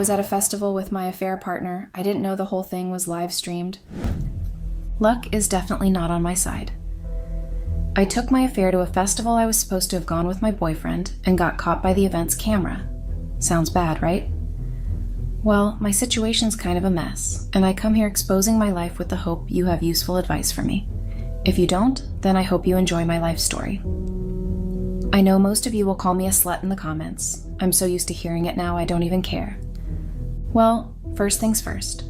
was at a festival with my affair partner. I didn't know the whole thing was live streamed. Luck is definitely not on my side. I took my affair to a festival I was supposed to have gone with my boyfriend and got caught by the event's camera. Sounds bad, right? Well, my situation's kind of a mess, and I come here exposing my life with the hope you have useful advice for me. If you don't, then I hope you enjoy my life story. I know most of you will call me a slut in the comments. I'm so used to hearing it now I don't even care. Well, first things first.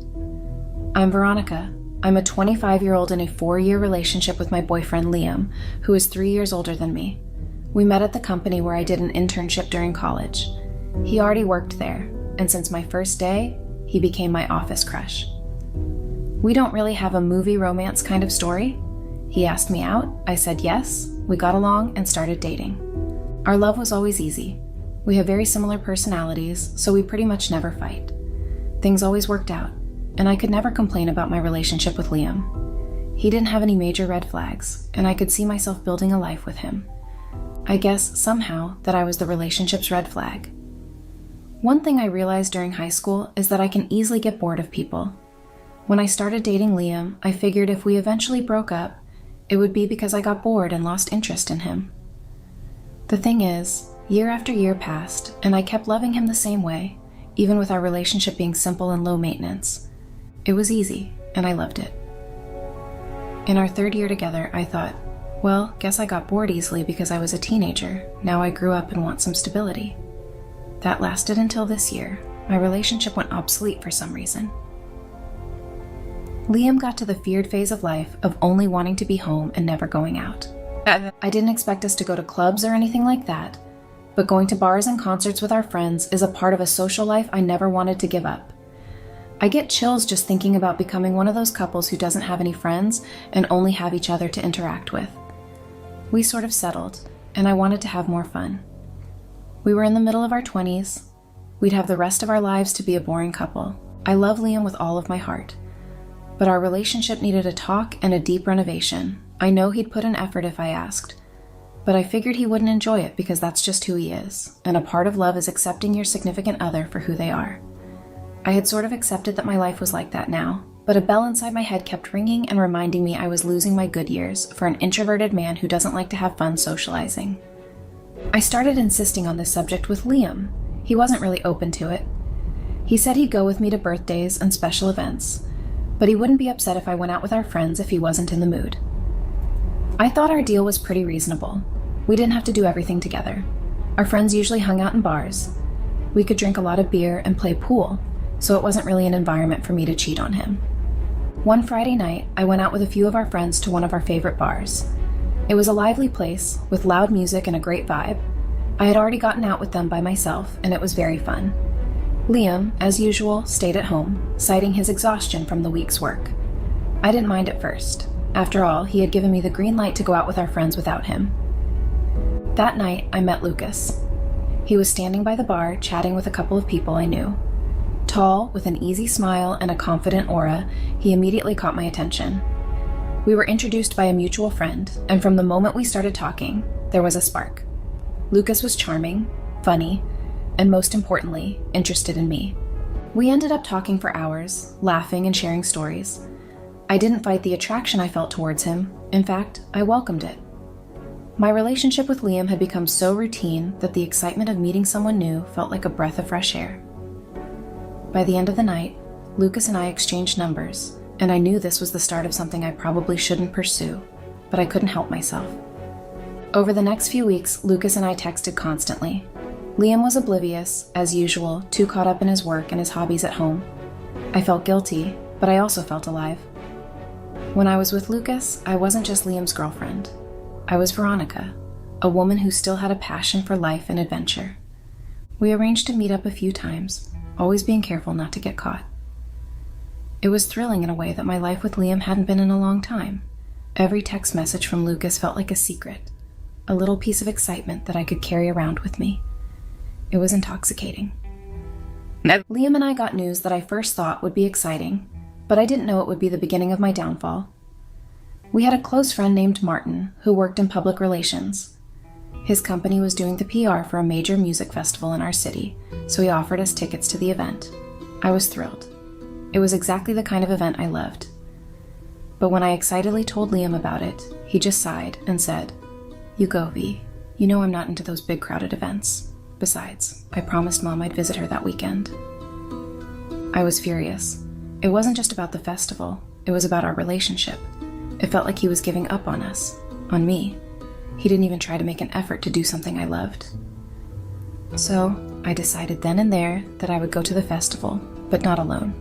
I'm Veronica. I'm a 25-year-old in a 4-year relationship with my boyfriend Liam, who is 3 years older than me. We met at the company where I did an internship during college. He already worked there, and since my first day, he became my office crush. We don't really have a movie romance kind of story. He asked me out, I said yes, we got along and started dating. Our love was always easy. We have very similar personalities, so we pretty much never fight. Things always worked out, and I could never complain about my relationship with Liam. He didn't have any major red flags, and I could see myself building a life with him. I guess, somehow, that I was the relationship's red flag. One thing I realized during high school is that I can easily get bored of people. When I started dating Liam, I figured if we eventually broke up, it would be because I got bored and lost interest in him. The thing is, year after year passed, and I kept loving him the same way, even with our relationship being simple and low maintenance. It was easy, and I loved it. In our 3rd year together, I thought, well, guess I got bored easily because I was a teenager. Now I grew up and want some stability. That lasted until this year. My relationship went obsolete for some reason. Liam got to the feared phase of life of only wanting to be home and never going out. I didn't expect us to go to clubs or anything like that, but going to bars and concerts with our friends is a part of a social life I never wanted to give up. I get chills just thinking about becoming one of those couples who doesn't have any friends and only have each other to interact with. We sort of settled, and I wanted to have more fun. We were in the middle of our 20s. We'd have the rest of our lives to be a boring couple. I love Liam with all of my heart. But our relationship needed a talk and a deep renovation. I know he'd put in effort if I asked. But I figured he wouldn't enjoy it because that's just who he is. And a part of love is accepting your significant other for who they are. I had sort of accepted that my life was like that now, but a bell inside my head kept ringing and reminding me I was losing my good years for an introverted man who doesn't like to have fun socializing. I started insisting on this subject with Liam. He wasn't really open to it. He said he'd go with me to birthdays and special events, but he wouldn't be upset if I went out with our friends if he wasn't in the mood. I thought our deal was pretty reasonable. We didn't have to do everything together. Our friends usually hung out in bars. We could drink a lot of beer and play pool, so it wasn't really an environment for me to cheat on him. One Friday night, I went out with a few of our friends to one of our favorite bars. It was a lively place with loud music and a great vibe. I had already gotten out with them by myself, and it was very fun. Liam, as usual, stayed at home, citing his exhaustion from the week's work. I didn't mind at first. After all, he had given me the green light to go out with our friends without him. That night, I met Lucas. He was standing by the bar, chatting with a couple of people I knew. Tall, with an easy smile and a confident aura, he immediately caught my attention. We were introduced by a mutual friend, and from the moment we started talking, there was a spark. Lucas was charming, funny, and most importantly, interested in me. We ended up talking for hours, laughing and sharing stories. I didn't fight the attraction I felt towards him. In fact, I welcomed it. My relationship with Liam had become so routine that the excitement of meeting someone new felt like a breath of fresh air. By the end of the night, Lucas and I exchanged numbers, and I knew this was the start of something I probably shouldn't pursue, but I couldn't help myself. Over the next few weeks, Lucas and I texted constantly. Liam was oblivious, as usual, too caught up in his work and his hobbies at home. I felt guilty, but I also felt alive. When I was with Lucas, I wasn't just Liam's girlfriend. I was Veronica, a woman who still had a passion for life and adventure. We arranged to meet up a few times, always being careful not to get caught. It was thrilling in a way that my life with Liam hadn't been in a long time. Every text message from Lucas felt like a secret, a little piece of excitement that I could carry around with me. It was intoxicating. Liam and I got news that I first thought would be exciting, but I didn't know it would be the beginning of my downfall. We had a close friend named Martin who worked in public relations. His company was doing the PR for a major music festival in our city, so he offered us tickets to the event. I was thrilled. It was exactly the kind of event I loved. But when I excitedly told Liam about it, he just sighed and said, "You go, V. You know I'm not into those big crowded events. Besides, I promised Mom I'd visit her that weekend." I was furious. It wasn't just about the festival, it was about our relationship. It felt like he was giving up on us, on me. He didn't even try to make an effort to do something I loved. So, I decided then and there that I would go to the festival, but not alone.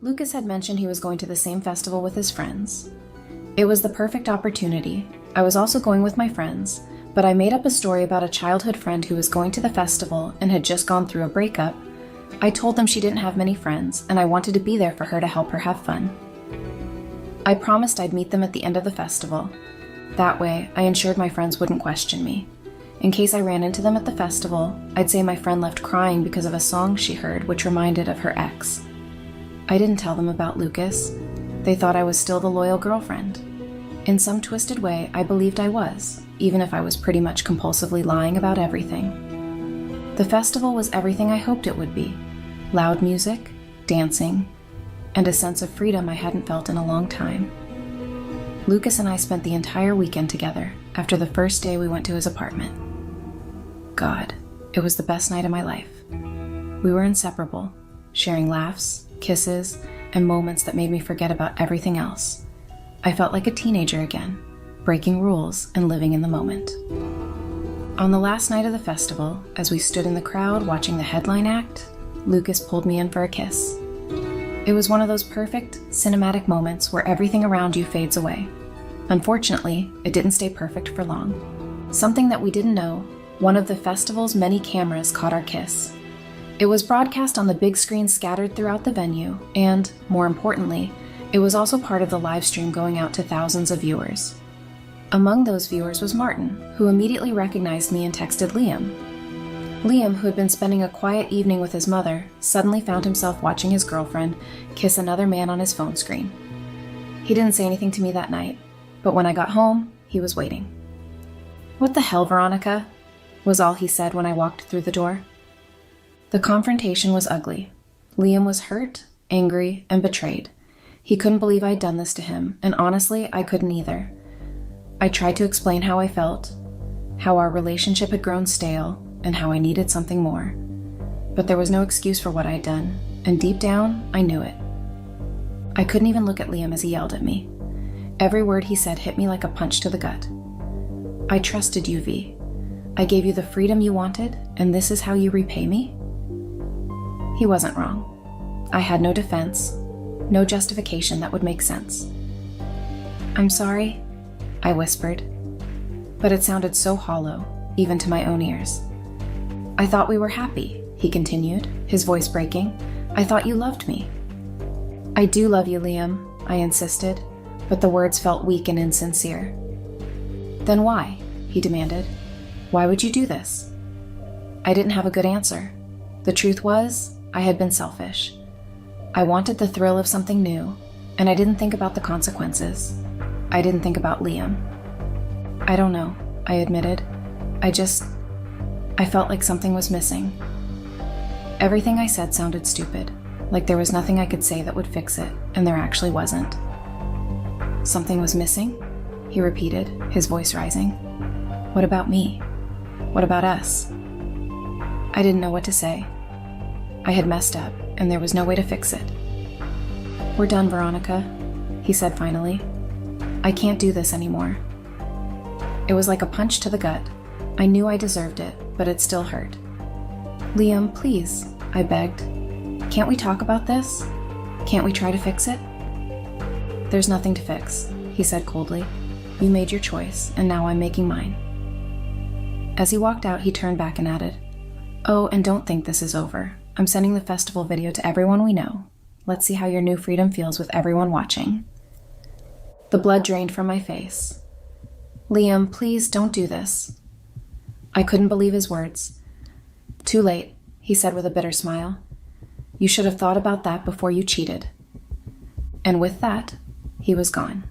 Lucas had mentioned he was going to the same festival with his friends. It was the perfect opportunity. I was also going with my friends, but I made up a story about a childhood friend who was going to the festival and had just gone through a breakup. I told them she didn't have many friends, and I wanted to be there for her to help her have fun. I promised I'd meet them at the end of the festival. That way, I ensured my friends wouldn't question me. In case I ran into them at the festival, I'd say my friend left crying because of a song she heard which reminded of her ex. I didn't tell them about Lucas. They thought I was still the loyal girlfriend. In some twisted way, I believed I was, even if I was pretty much compulsively lying about everything. The festival was everything I hoped it would be. Loud music, dancing, and a sense of freedom I hadn't felt in a long time. Lucas and I spent the entire weekend together after the first day we went to his apartment. God, it was the best night of my life. We were inseparable, sharing laughs, kisses, and moments that made me forget about everything else. I felt like a teenager again, breaking rules and living in the moment. On the last night of the festival, as we stood in the crowd watching the headline act, Lucas pulled me in for a kiss. It was one of those perfect, cinematic moments where everything around you fades away. Unfortunately, it didn't stay perfect for long. Something that we didn't know, one of the festival's many cameras caught our kiss. It was broadcast on the big screen scattered throughout the venue, and, more importantly, it was also part of the live stream going out to thousands of viewers. Among those viewers was Martin, who immediately recognized me and texted Liam. Liam, who had been spending a quiet evening with his mother, suddenly found himself watching his girlfriend kiss another man on his phone screen. He didn't say anything to me that night, but when I got home, he was waiting. "What the hell, Veronica?" was all he said when I walked through the door. The confrontation was ugly. Liam was hurt, angry, and betrayed. He couldn't believe I'd done this to him, and honestly, I couldn't either. I tried to explain how I felt, how our relationship had grown stale, and how I needed something more. But there was no excuse for what I'd done, and deep down, I knew it. I couldn't even look at Liam as he yelled at me. Every word he said hit me like a punch to the gut. "I trusted you, V. I gave you the freedom you wanted, and this is how you repay me?" He wasn't wrong. I had no defense, no justification that would make sense. "I'm sorry," I whispered, but it sounded so hollow, even to my own ears. "I thought we were happy," he continued, his voice breaking. "I thought you loved me." "I do love you, Liam," I insisted, but the words felt weak and insincere. "Then why?" he demanded. "Why would you do this?" I didn't have a good answer. The truth was, I had been selfish. I wanted the thrill of something new, and I didn't think about the consequences. I didn't think about Liam. "I don't know," I admitted. I felt like something was missing. Everything I said sounded stupid, like there was nothing I could say that would fix it, and there actually wasn't. "Something was missing?" he repeated, his voice rising. "What about me? What about us?" I didn't know what to say. I had messed up, and there was no way to fix it. "We're done, Veronica," he said finally. "I can't do this anymore." It was like a punch to the gut. I knew I deserved it, but it still hurt. "Liam, please," I begged. "Can't we talk about this? Can't we try to fix it?" "There's nothing to fix," he said coldly. "You made your choice, and now I'm making mine." As he walked out, he turned back and added, "Oh, and don't think this is over. I'm sending the festival video to everyone we know. Let's see how your new freedom feels with everyone watching." The blood drained from my face. "Liam, please don't do this." I couldn't believe his words. "Too late," he said with a bitter smile. "You should have thought about that before you cheated." And with that, he was gone.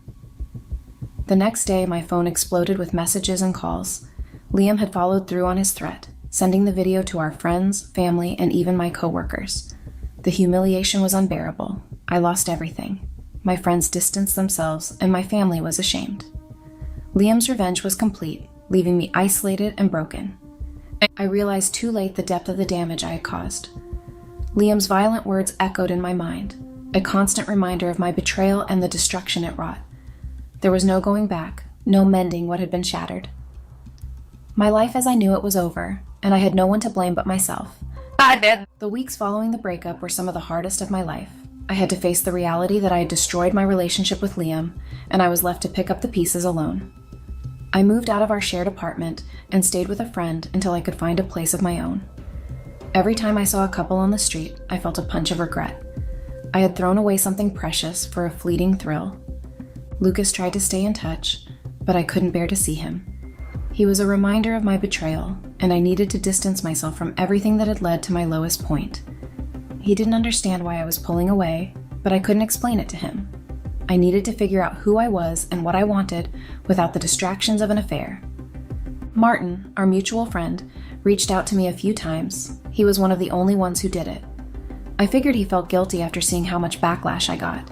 The next day, my phone exploded with messages and calls. Liam had followed through on his threat, sending the video to our friends, family, and even my coworkers. The humiliation was unbearable. I lost everything. My friends distanced themselves, and my family was ashamed. Liam's revenge was complete, leaving me isolated and broken. I realized too late the depth of the damage I had caused. Liam's violent words echoed in my mind, a constant reminder of my betrayal and the destruction it wrought. There was no going back, no mending what had been shattered. My life as I knew it was over, and I had no one to blame but myself. The weeks following the breakup were some of the hardest of my life. I had to face the reality that I had destroyed my relationship with Liam, and I was left to pick up the pieces alone. I moved out of our shared apartment and stayed with a friend until I could find a place of my own. Every time I saw a couple on the street, I felt a punch of regret. I had thrown away something precious for a fleeting thrill. Lucas tried to stay in touch, but I couldn't bear to see him. He was a reminder of my betrayal, and I needed to distance myself from everything that had led to my lowest point. He didn't understand why I was pulling away, but I couldn't explain it to him. I needed to figure out who I was and what I wanted without the distractions of an affair. Martin, our mutual friend, reached out to me a few times. He was one of the only ones who did it. I figured he felt guilty after seeing how much backlash I got.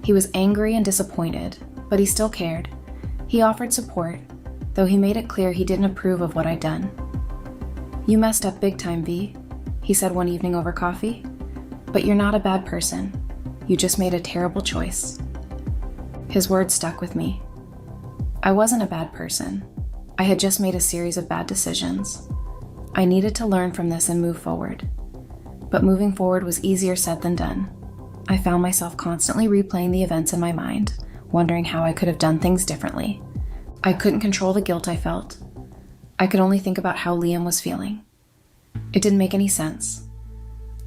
He was angry and disappointed, but he still cared. He offered support, though he made it clear he didn't approve of what I'd done. "You messed up big time, V," he said one evening over coffee. "But you're not a bad person. You just made a terrible choice." His words stuck with me. I wasn't a bad person. I had just made a series of bad decisions. I needed to learn from this and move forward. But moving forward was easier said than done. I found myself constantly replaying the events in my mind, wondering how I could have done things differently. I couldn't control the guilt I felt. I could only think about how Liam was feeling. It didn't make any sense.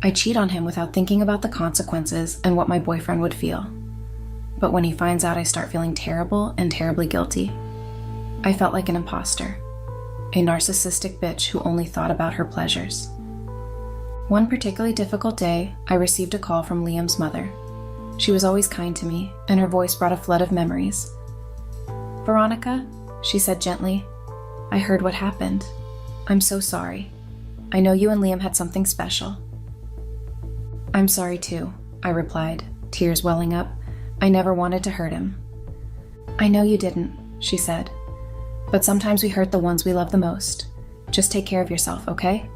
I cheat on him without thinking about the consequences and what my boyfriend would feel. But when he finds out, I start feeling terrible and terribly guilty. I felt like an imposter, a narcissistic bitch who only thought about her pleasures. One particularly difficult day, I received a call from Liam's mother. She was always kind to me, and her voice brought a flood of memories. "Veronica," she said gently, "I heard what happened. I'm so sorry. I know you and Liam had something special." "I'm sorry too," I replied, tears welling up. I never wanted to hurt him. "I know you didn't," she said. "But sometimes we hurt the ones we love the most. Just take care of yourself, okay?"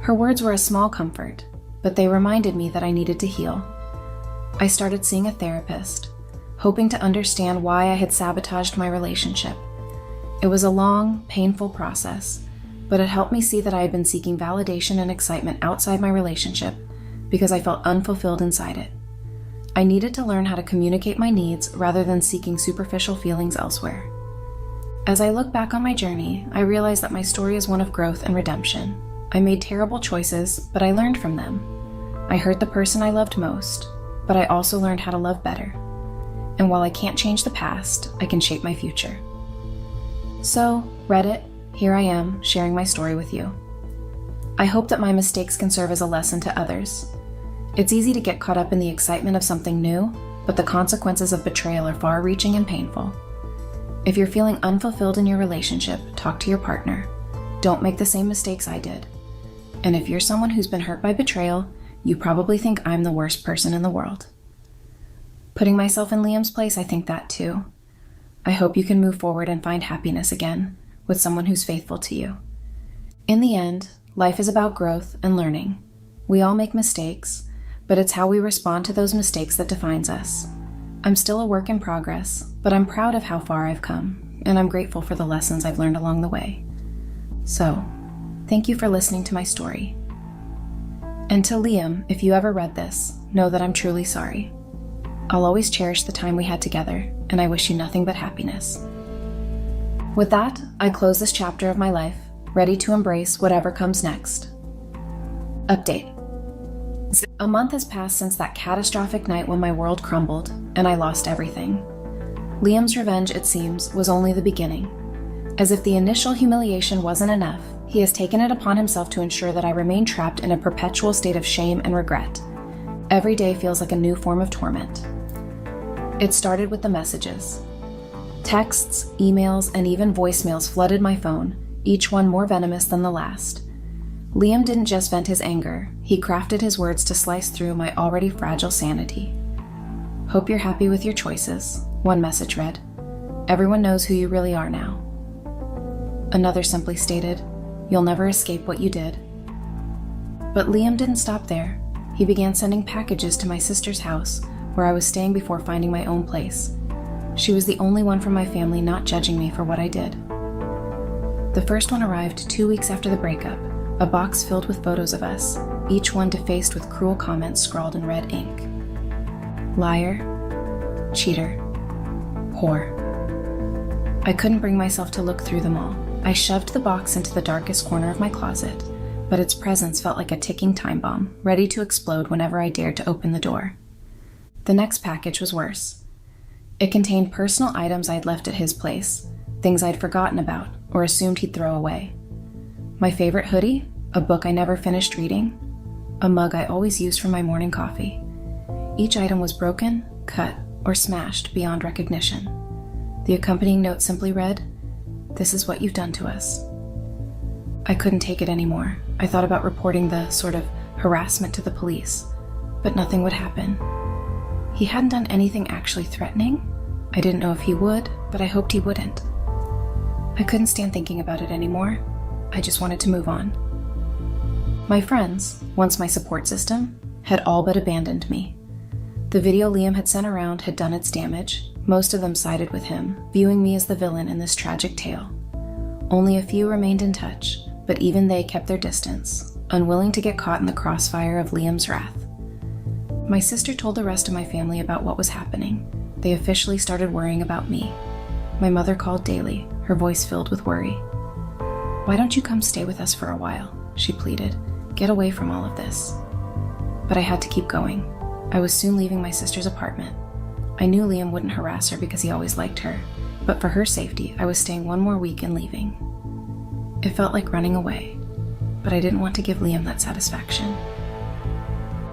Her words were a small comfort, but they reminded me that I needed to heal. I started seeing a therapist, hoping to understand why I had sabotaged my relationship. It was a long, painful process, but it helped me see that I had been seeking validation and excitement outside my relationship because I felt unfulfilled inside it. I needed to learn how to communicate my needs rather than seeking superficial feelings elsewhere. As I look back on my journey, I realize that my story is one of growth and redemption. I made terrible choices, but I learned from them. I hurt the person I loved most, but I also learned how to love better. And while I can't change the past, I can shape my future. So, Reddit, here I am, sharing my story with you. I hope that my mistakes can serve as a lesson to others. It's easy to get caught up in the excitement of something new, but the consequences of betrayal are far-reaching and painful. If you're feeling unfulfilled in your relationship, talk to your partner. Don't make the same mistakes I did. And if you're someone who's been hurt by betrayal, you probably think I'm the worst person in the world. Putting myself in Liam's place, I think that too. I hope you can move forward and find happiness again with someone who's faithful to you. In the end, life is about growth and learning. We all make mistakes, but it's how we respond to those mistakes that defines us. I'm still a work in progress, but I'm proud of how far I've come, and I'm grateful for the lessons I've learned along the way. So, thank you for listening to my story. And to Liam, if you ever read this, know that I'm truly sorry. I'll always cherish the time we had together, and I wish you nothing but happiness. With that, I close this chapter of my life, ready to embrace whatever comes next. Update. A month has passed since that catastrophic night when my world crumbled, and I lost everything. Liam's revenge, it seems, was only the beginning. As if the initial humiliation wasn't enough, he has taken it upon himself to ensure that I remain trapped in a perpetual state of shame and regret. Every day feels like a new form of torment. It started with the messages. Texts, emails, and even voicemails flooded my phone, each one more venomous than the last. Liam didn't just vent his anger, he crafted his words to slice through my already fragile sanity. "Hope you're happy with your choices," one message read. "Everyone knows who you really are now." Another simply stated, "You'll never escape what you did." But Liam didn't stop there. He began sending packages to my sister's house, where I was staying before finding my own place. She was the only one from my family not judging me for what I did. The first one arrived 2 weeks after the breakup, a box filled with photos of us, each one defaced with cruel comments scrawled in red ink. Liar, cheater, whore. I couldn't bring myself to look through them all. I shoved the box into the darkest corner of my closet, but its presence felt like a ticking time bomb, ready to explode whenever I dared to open the door. The next package was worse. It contained personal items I'd left at his place, things I'd forgotten about or assumed he'd throw away. My favorite hoodie, a book I never finished reading, a mug I always used for my morning coffee. Each item was broken, cut, or smashed beyond recognition. The accompanying note simply read, "This is what you've done to us." I couldn't take it anymore. I thought about reporting the sort of harassment to the police, but nothing would happen. He hadn't done anything actually threatening. I didn't know if he would, but I hoped he wouldn't. I couldn't stand thinking about it anymore. I just wanted to move on. My friends, once my support system, had all but abandoned me. The video Liam had sent around had done its damage. Most of them sided with him, viewing me as the villain in this tragic tale. Only a few remained in touch, but even they kept their distance, unwilling to get caught in the crossfire of Liam's wrath. My sister told the rest of my family about what was happening. They officially started worrying about me. My mother called daily, her voice filled with worry. "Why don't you come stay with us for a while?" she pleaded. "Get away from all of this." But I had to keep going. I was soon leaving my sister's apartment. I knew Liam wouldn't harass her because he always liked her, but for her safety, I was staying one more week and leaving. It felt like running away, but I didn't want to give Liam that satisfaction.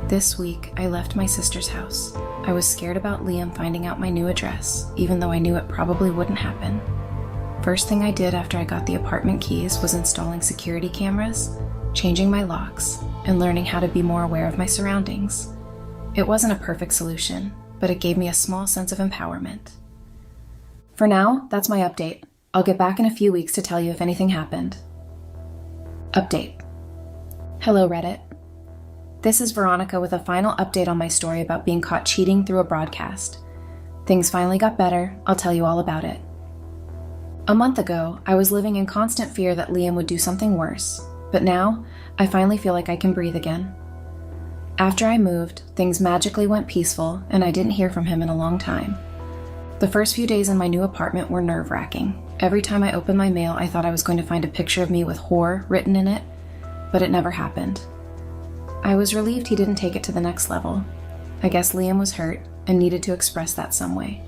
This week, I left my sister's house. I was scared about Liam finding out my new address, even though I knew it probably wouldn't happen. First thing I did after I got the apartment keys was installing security cameras, changing my locks, and learning how to be more aware of my surroundings. It wasn't a perfect solution, but it gave me a small sense of empowerment. For now, that's my update. I'll get back in a few weeks to tell you if anything happened. Update. Hello, Reddit. This is Veronica with a final update on my story about being caught cheating through a broadcast. Things finally got better. I'll tell you all about it. A month ago, I was living in constant fear that Liam would do something worse, but now I finally feel like I can breathe again. After I moved, things magically went peaceful, and I didn't hear from him in a long time. The first few days in my new apartment were nerve-wracking. Every time I opened my mail, I thought I was going to find a picture of me with "whore" written in it, but it never happened. I was relieved he didn't take it to the next level. I guess Liam was hurt and needed to express that some way.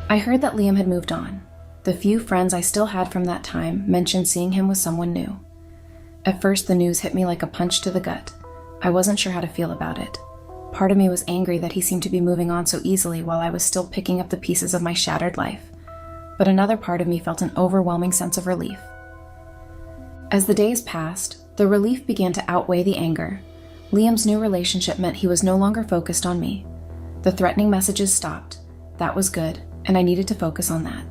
I heard that Liam had moved on. The few friends I still had from that time mentioned seeing him with someone new. At first, the news hit me like a punch to the gut. I wasn't sure how to feel about it. Part of me was angry that he seemed to be moving on so easily while I was still picking up the pieces of my shattered life. But another part of me felt an overwhelming sense of relief. As the days passed, the relief began to outweigh the anger. Liam's new relationship meant he was no longer focused on me. The threatening messages stopped. That was good, and I needed to focus on that.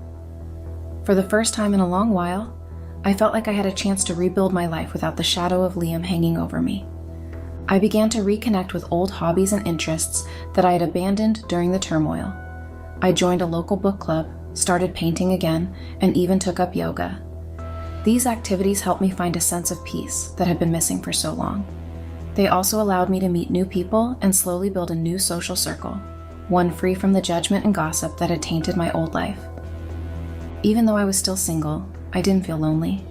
For the first time in a long while, I felt like I had a chance to rebuild my life without the shadow of Liam hanging over me. I began to reconnect with old hobbies and interests that I had abandoned during the turmoil. I joined a local book club, started painting again, and even took up yoga. These activities helped me find a sense of peace that had been missing for so long. They also allowed me to meet new people and slowly build a new social circle, one free from the judgment and gossip that had tainted my old life. Even though I was still single, I didn't feel lonely.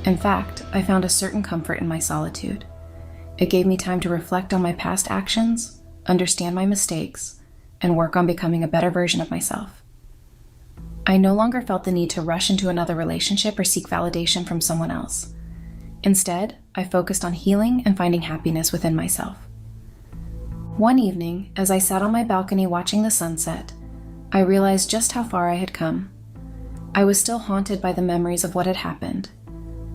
In fact, I found a certain comfort in my solitude. It gave me time to reflect on my past actions, understand my mistakes, and work on becoming a better version of myself. I no longer felt the need to rush into another relationship or seek validation from someone else. Instead, I focused on healing and finding happiness within myself. One evening, as I sat on my balcony watching the sunset, I realized just how far I had come. I was still haunted by the memories of what had happened,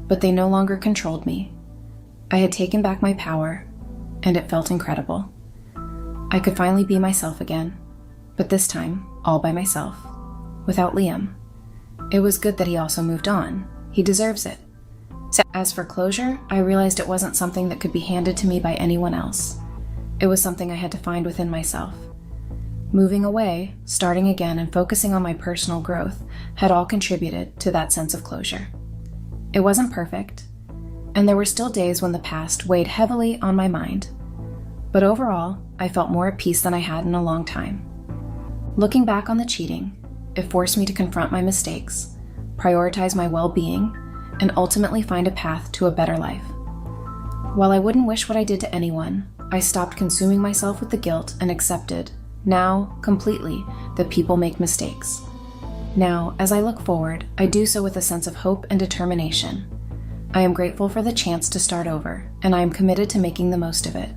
but they no longer controlled me. I had taken back my power, and it felt incredible. I could finally be myself again, but this time, all by myself, without Liam. It was good that he also moved on. He deserves it. As for closure, I realized it wasn't something that could be handed to me by anyone else. It was something I had to find within myself. Moving away, starting again, and focusing on my personal growth had all contributed to that sense of closure. It wasn't perfect, and there were still days when the past weighed heavily on my mind. But overall, I felt more at peace than I had in a long time. Looking back on the cheating, it forced me to confront my mistakes, prioritize my well-being, and ultimately find a path to a better life. While I wouldn't wish what I did to anyone, I stopped consuming myself with the guilt and accepted, now completely, that people make mistakes. Now, as I look forward, I do so with a sense of hope and determination. I am grateful for the chance to start over, and I am committed to making the most of it.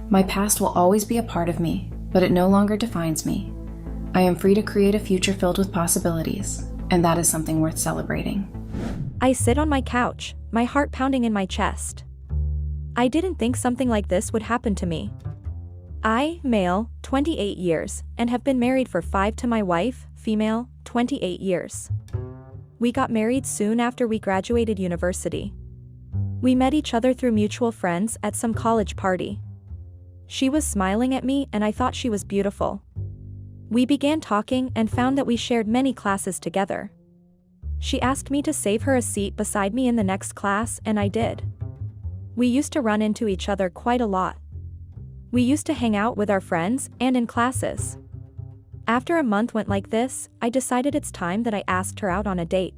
My past will always be a part of me, but it no longer defines me. I am free to create a future filled with possibilities, and that is something worth celebrating. I sit on my couch, my heart pounding in my chest. I didn't think something like this would happen to me. I, male, 28 years, and have been married for 5 to my wife, female, 28 years. We got married soon after we graduated university. We met each other through mutual friends at some college party. She was smiling at me and I thought she was beautiful. We began talking and found that we shared many classes together. She asked me to save her a seat beside me in the next class, and I did. We used to run into each other quite a lot. We used to hang out with our friends and in classes. After a month went like this, I decided it's time that I asked her out on a date.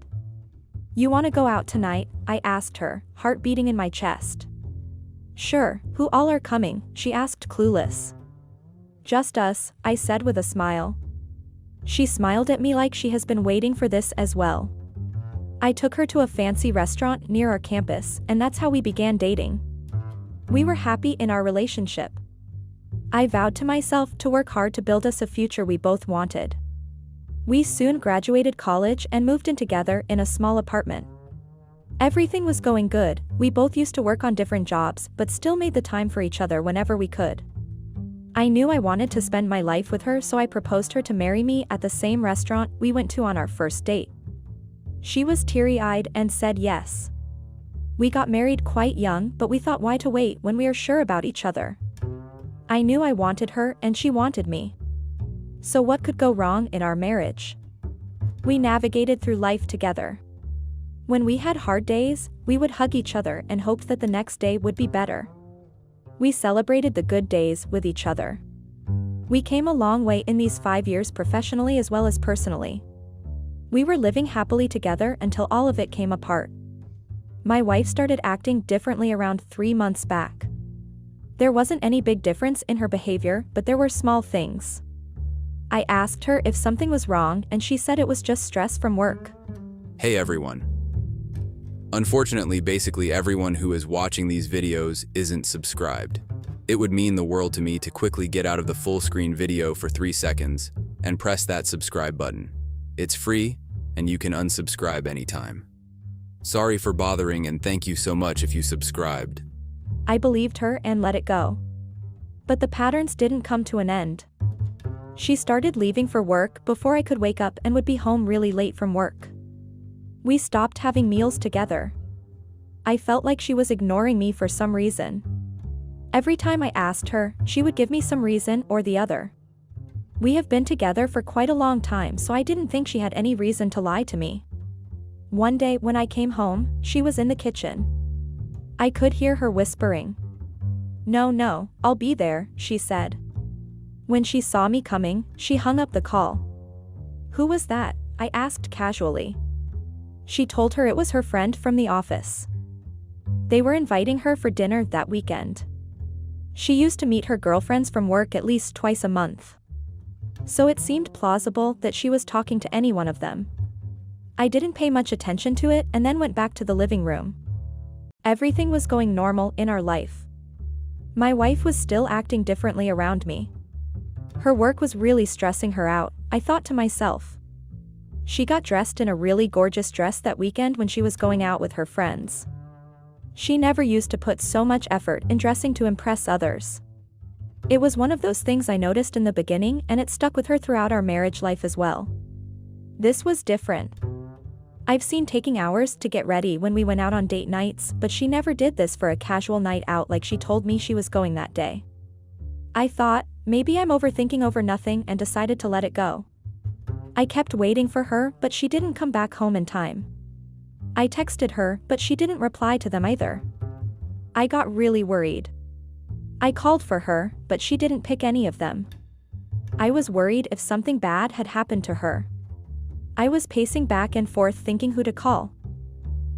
"You want to go out tonight?" I asked her, heart beating in my chest. "Sure, who all are coming?" she asked, clueless. "Just us," I said with a smile. She smiled at me like she has been waiting for this as well. I took her to a fancy restaurant near our campus, and that's how we began dating. We were happy in our relationship. I vowed to myself to work hard to build us a future we both wanted. We soon graduated college and moved in together in a small apartment. Everything was going good. We both used to work on different jobs, but still made the time for each other whenever we could. I knew I wanted to spend my life with her, so I proposed her to marry me at the same restaurant we went to on our first date. She was teary-eyed and said yes. We got married quite young, but we thought, why to wait when we are sure about each other? I knew I wanted her and she wanted me. So what could go wrong in our marriage? We navigated through life together. When we had hard days, we would hug each other and hoped that the next day would be better. We celebrated the good days with each other. We came a long way in these 5 years, professionally as well as personally. We were living happily together until all of it came apart. My wife started acting differently around 3 months back. There wasn't any big difference in her behavior, but there were small things. I asked her if something was wrong, and she said it was just stress from work. Hey everyone. Unfortunately, basically everyone who is watching these videos isn't subscribed. It would mean the world to me to quickly get out of the full screen video for 3 seconds and press that subscribe button. It's free, and you can unsubscribe anytime. Sorry for bothering, and thank you so much if you subscribed. I believed her and let it go. But the patterns didn't come to an end. She started leaving for work before I could wake up and would be home really late from work. We stopped having meals together. I felt like she was ignoring me for some reason. Every time I asked her, she would give me some reason or the other. We have been together for quite a long time, so I didn't think she had any reason to lie to me. One day when I came home, she was in the kitchen. I could hear her whispering. No, I'll be there," she said. When she saw me coming, she hung up the call. "Who was that?" I asked casually. She told her it was her friend from the office. They were inviting her for dinner that weekend. She used to meet her girlfriends from work at least twice a month. So it seemed plausible that she was talking to any one of them. I didn't pay much attention to it and then went back to the living room. Everything was going normal in our life. My wife was still acting differently around me. Her work was really stressing her out, I thought to myself. She got dressed in a really gorgeous dress that weekend when she was going out with her friends. She never used to put so much effort in dressing to impress others. It was one of those things I noticed in the beginning, and it stuck with her throughout our marriage life as well. This was different. I've seen taking hours to get ready when we went out on date nights, but she never did this for a casual night out like she told me she was going that day. I thought, maybe I'm overthinking over nothing, and decided to let it go. I kept waiting for her, but she didn't come back home in time. I texted her, but she didn't reply to them either. I got really worried. I called for her, but she didn't pick any of them. I was worried if something bad had happened to her. I was pacing back and forth thinking who to call.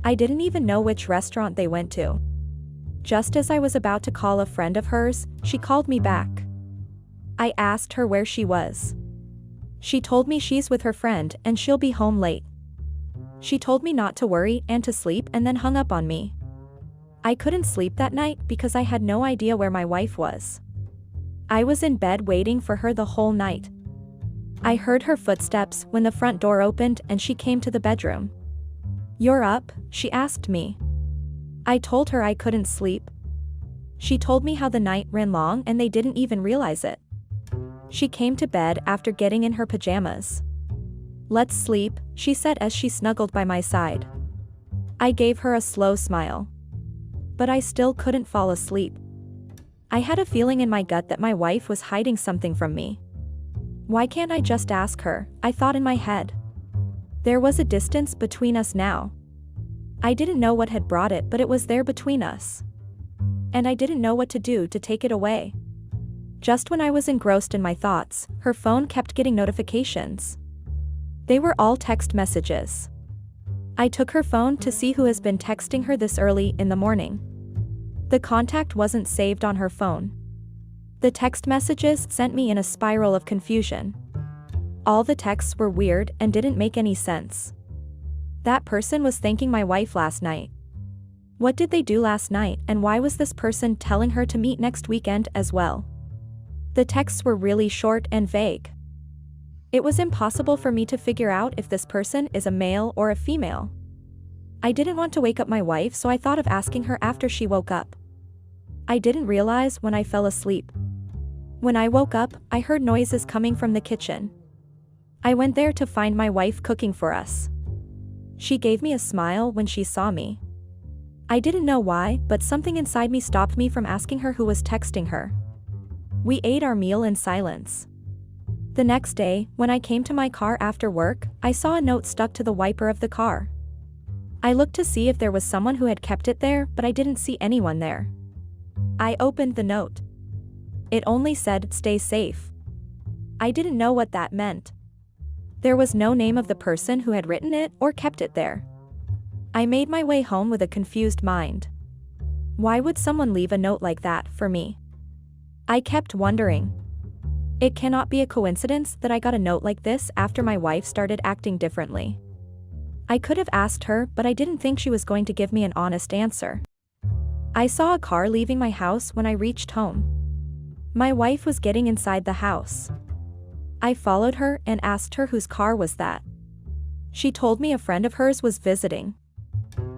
I didn't even know which restaurant they went to. Just as I was about to call a friend of hers, she called me back. I asked her where she was. She told me she's with her friend and she'll be home late. She told me not to worry and to sleep, and then hung up on me. I couldn't sleep that night because I had no idea where my wife was. I was in bed waiting for her the whole night. I heard her footsteps when the front door opened and she came to the bedroom. "You're up?" she asked me. I told her I couldn't sleep. She told me how the night ran long and they didn't even realize it. She came to bed after getting in her pajamas. "Let's sleep," she said as she snuggled by my side. I gave her a slow smile. But I still couldn't fall asleep. I had a feeling in my gut that my wife was hiding something from me. Why can't I just ask her? I thought in my head. There was a distance between us now. I didn't know what had brought it, but it was there between us. And I didn't know what to do to take it away. Just when I was engrossed in my thoughts, her phone kept getting notifications. They were all text messages. I took her phone to see who has been texting her this early in the morning. The contact wasn't saved on her phone. The text messages sent me in a spiral of confusion. All the texts were weird and didn't make any sense. That person was thanking my wife last night. What did they do last night, and why was this person telling her to meet next weekend as well? The texts were really short and vague. It was impossible for me to figure out if this person is a male or a female. I didn't want to wake up my wife, so I thought of asking her after she woke up. I didn't realize when I fell asleep. When I woke up, I heard noises coming from the kitchen. I went there to find my wife cooking for us. She gave me a smile when she saw me. I didn't know why, but something inside me stopped me from asking her who was texting her. We ate our meal in silence. The next day, when I came to my car after work, I saw a note stuck to the wiper of the car. I looked to see if there was someone who had kept it there, but I didn't see anyone there. I opened the note. It only said, "Stay safe." I didn't know what that meant. There was no name of the person who had written it or kept it there. I made my way home with a confused mind. Why would someone leave a note like that for me? I kept wondering. It cannot be a coincidence that I got a note like this after my wife started acting differently. I could have asked her, but I didn't think she was going to give me an honest answer. I saw a car leaving my house when I reached home. My wife was getting inside the house. I followed her and asked her whose car was that. She told me a friend of hers was visiting.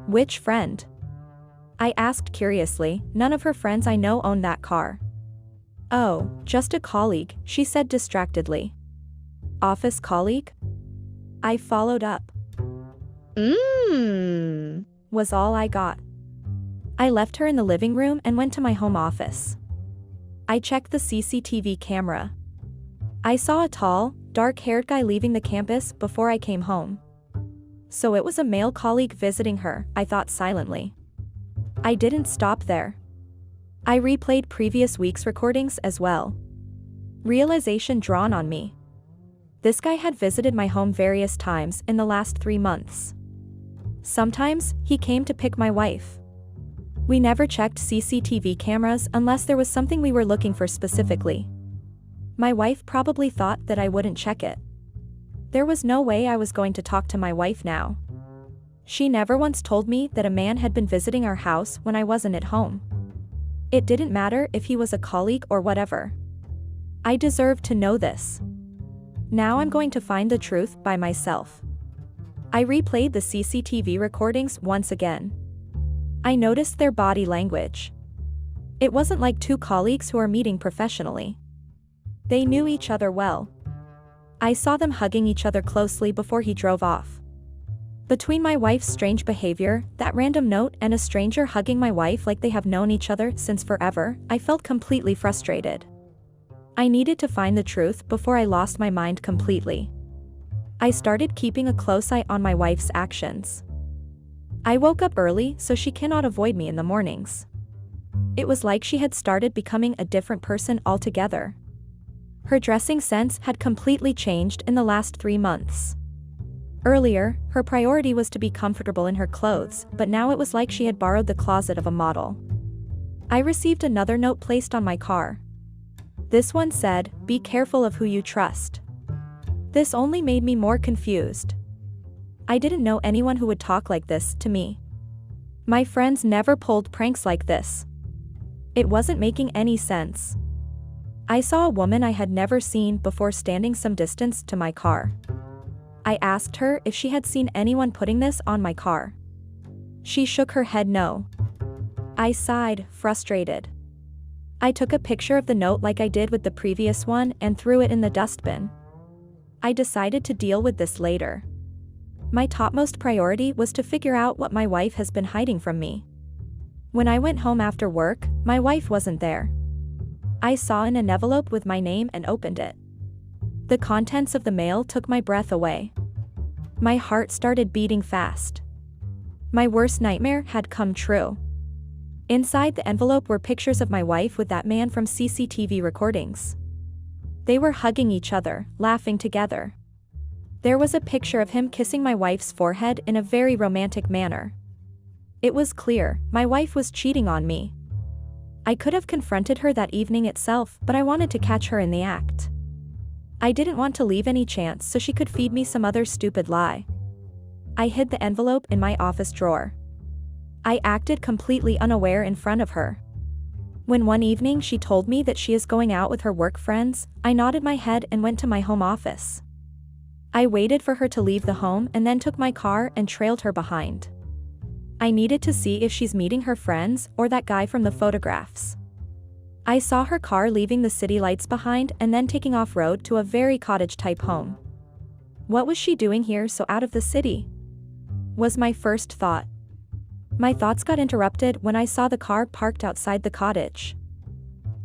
Which friend? I asked curiously. None of her friends I know own that car. Oh, just a colleague, she said distractedly. Office colleague? I followed up. Was all I got. I left her in the living room and went to my home office. I checked the CCTV camera. I saw a tall, dark-haired guy leaving the campus before I came home. So it was a male colleague visiting her, I thought silently. I didn't stop there. I replayed previous week's recordings as well. Realization drawn on me. This guy had visited my home various times in the last 3 months. Sometimes, he came to pick my wife. We never checked CCTV cameras unless there was something we were looking for specifically. My wife probably thought that I wouldn't check it. There was no way I was going to talk to my wife now. She never once told me that a man had been visiting our house when I wasn't at home. It didn't matter if he was a colleague or whatever. I deserve to know this. Now I'm going to find the truth by myself. I replayed the CCTV recordings once again. I noticed their body language. It wasn't like two colleagues who are meeting professionally. They knew each other well. I saw them hugging each other closely before he drove off. Between my wife's strange behavior, that random note, and a stranger hugging my wife like they have known each other since forever, I felt completely frustrated. I needed to find the truth before I lost my mind completely. I started keeping a close eye on my wife's actions. I woke up early so she cannot avoid me in the mornings. It was like she had started becoming a different person altogether. Her dressing sense had completely changed in the last 3 months. Earlier, her priority was to be comfortable in her clothes, but now it was like she had borrowed the closet of a model. I received another note placed on my car. This one said, "Be careful of who you trust." This only made me more confused. I didn't know anyone who would talk like this to me. My friends never pulled pranks like this. It wasn't making any sense. I saw a woman I had never seen before standing some distance to my car. I asked her if she had seen anyone putting this on my car. She shook her head no. I sighed, frustrated. I took a picture of the note like I did with the previous one and threw it in the dustbin. I decided to deal with this later. My topmost priority was to figure out what my wife has been hiding from me. When I went home after work, my wife wasn't there. I saw an envelope with my name and opened it. The contents of the mail took my breath away. My heart started beating fast. My worst nightmare had come true. Inside the envelope were pictures of my wife with that man from CCTV recordings. They were hugging each other, laughing together. There was a picture of him kissing my wife's forehead in a very romantic manner. It was clear, my wife was cheating on me. I could have confronted her that evening itself, but I wanted to catch her in the act. I didn't want to leave any chance so she could feed me some other stupid lie. I hid the envelope in my office drawer. I acted completely unaware in front of her. When one evening she told me that she is going out with her work friends, I nodded my head and went to my home office. I waited for her to leave the home and then took my car and trailed her behind. I needed to see if she's meeting her friends or that guy from the photographs. I saw her car leaving the city lights behind and then taking off-road to a very cottage-type home. What was she doing here so out of the city? Was my first thought. My thoughts got interrupted when I saw the car parked outside the cottage.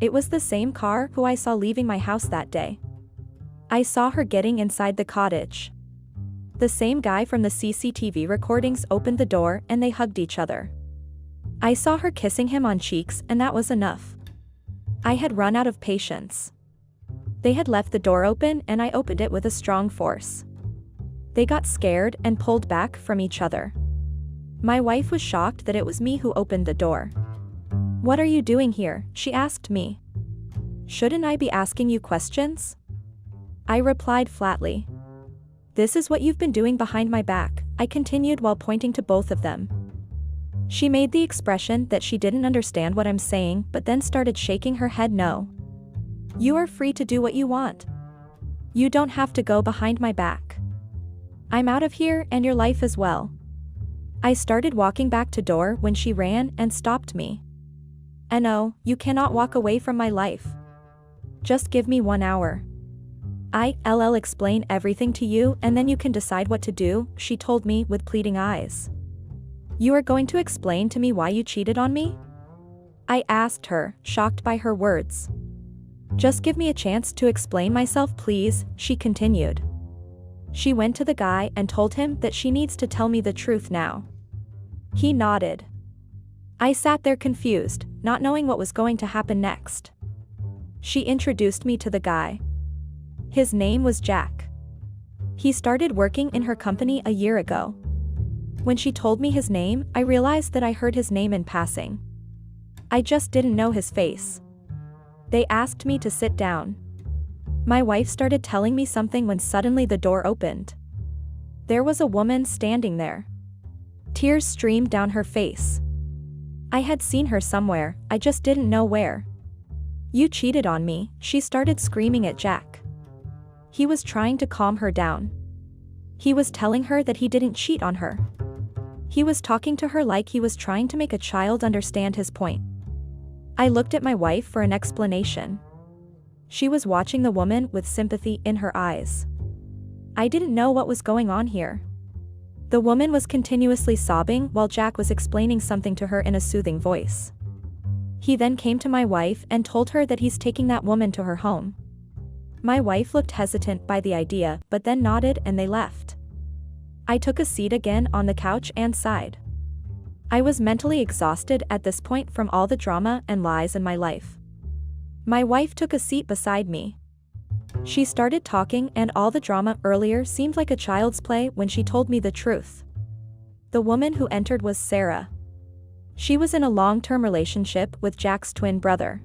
It was the same car who I saw leaving my house that day. I saw her getting inside the cottage. The same guy from the CCTV recordings opened the door and they hugged each other. I saw her kissing him on cheeks and that was enough. I had run out of patience. They had left the door open and I opened it with a strong force. They got scared and pulled back from each other. My wife was shocked that it was me who opened the door. "What are you doing here?" she asked me. "Shouldn't I be asking you questions?" I replied flatly. "This is what you've been doing behind my back," I continued while pointing to both of them. She made the expression that she didn't understand what I'm saying but then started shaking her head no. "You are free to do what you want. You don't have to go behind my back. I'm out of here and your life as well." I started walking back to door when she ran and stopped me. "No, you cannot walk away from my life. Just give me 1 hour. I'll explain everything to you and then you can decide what to do," she told me with pleading eyes. "You are going to explain to me why you cheated on me?" I asked her, shocked by her words. "Just give me a chance to explain myself please," she continued. She went to the guy and told him that she needs to tell me the truth now. He nodded. I sat there confused, not knowing what was going to happen next. She introduced me to the guy. His name was Jack. He started working in her company a year ago. When she told me his name, I realized that I heard his name in passing. I just didn't know his face. They asked me to sit down. My wife started telling me something when suddenly the door opened. There was a woman standing there. Tears streamed down her face. I had seen her somewhere, I just didn't know where. "You cheated on me," she started screaming at Jack. He was trying to calm her down. He was telling her that he didn't cheat on her. He was talking to her like he was trying to make a child understand his point. I looked at my wife for an explanation. She was watching the woman with sympathy in her eyes. I didn't know what was going on here. The woman was continuously sobbing while Jack was explaining something to her in a soothing voice. He then came to my wife and told her that he's taking that woman to her home. My wife looked hesitant by the idea, but then nodded and they left. I took a seat again on the couch and sighed. I was mentally exhausted at this point from all the drama and lies in my life. My wife took a seat beside me. She started talking, and all the drama earlier seemed like a child's play when she told me the truth. The woman who entered was Sarah. She was in a long-term relationship with Jack's twin brother.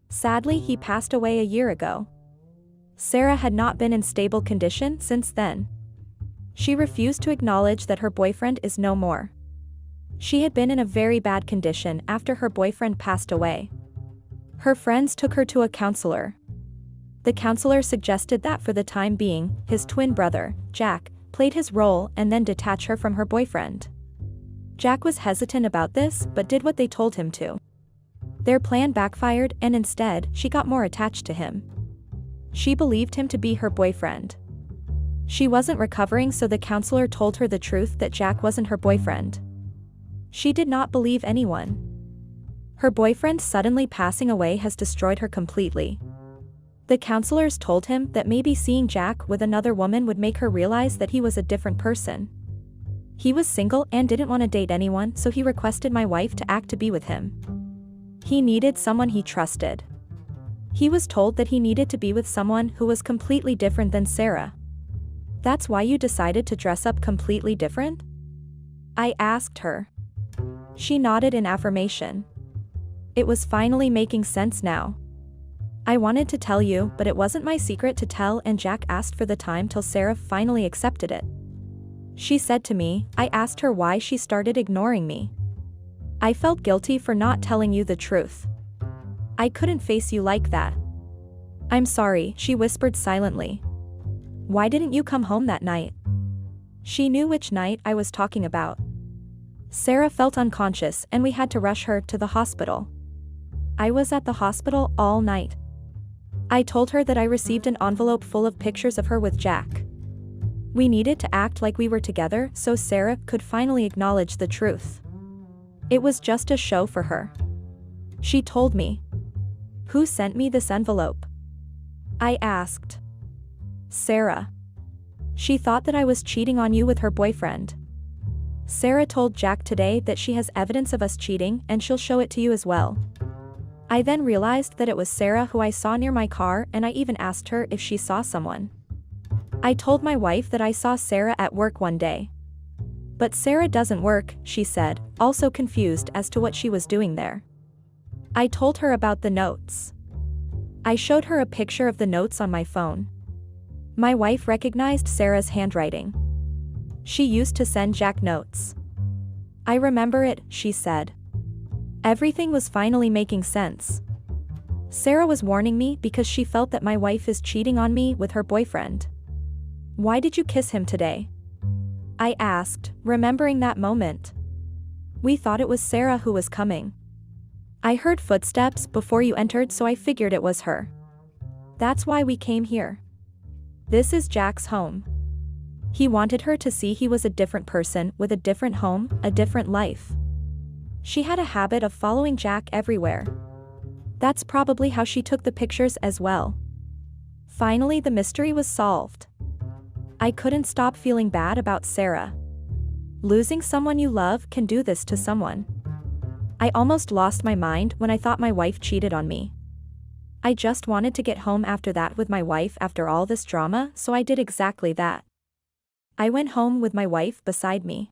Sadly, he passed away a year ago. Sarah had not been in stable condition since then. She refused to acknowledge that her boyfriend is no more. She had been in a very bad condition after her boyfriend passed away. Her friends took her to a counselor. The counselor suggested that for the time being, his twin brother, Jack, played his role and then detach her from her boyfriend. Jack was hesitant about this but did what they told him to. Their plan backfired, and instead, she got more attached to him. She believed him to be her boyfriend. She wasn't recovering, so the counselor told her the truth that Jack wasn't her boyfriend. She did not believe anyone. Her boyfriend suddenly passing away has destroyed her completely. The counselors told him that maybe seeing Jack with another woman would make her realize that he was a different person. He was single and didn't want to date anyone, so he requested my wife to act to be with him. He needed someone he trusted. He was told that he needed to be with someone who was completely different than Sarah. "That's why you decided to dress up completely different?" I asked her. She nodded in affirmation. It was finally making sense now. "I wanted to tell you, but it wasn't my secret to tell," and Jack asked for the time till Sarah finally accepted it. She said to me, I asked her why she started ignoring me. "I felt guilty for not telling you the truth. I couldn't face you like that." "I'm sorry," she whispered silently. "Why didn't you come home that night?" She knew which night I was talking about. Sarah felt unconscious and we had to rush her to the hospital. I was at the hospital all night. I told her that I received an envelope full of pictures of her with Jack. We needed to act like we were together so Sarah could finally acknowledge the truth. It was just a show for her. She told me. "Who sent me this envelope?" I asked. "Sarah. She thought that I was cheating on you with her boyfriend. Sarah told Jack today that she has evidence of us cheating and she'll show it to you as well." I then realized that it was Sarah who I saw near my car, and I even asked her if she saw someone. I told my wife that I saw Sarah at work one day. "But Sarah doesn't work," she said, also confused as to what she was doing there. I told her about the notes. I showed her a picture of the notes on my phone. My wife recognized Sarah's handwriting. She used to send Jack notes. "I remember it," she said. Everything was finally making sense. Sarah was warning me because she felt that my wife is cheating on me with her boyfriend. "Why did you kiss him today?" I asked, remembering that moment. "We thought it was Sarah who was coming. I heard footsteps before you entered, so I figured it was her. That's why we came here. This is Jack's home. He wanted her to see he was a different person with a different home, a different life. She had a habit of following Jack everywhere. That's probably how she took the pictures as well." Finally, the mystery was solved. I couldn't stop feeling bad about Sarah. Losing someone you love can do this to someone. I almost lost my mind when I thought my wife cheated on me. I just wanted to get home after that with my wife after all this drama, so I did exactly that. I went home with my wife beside me.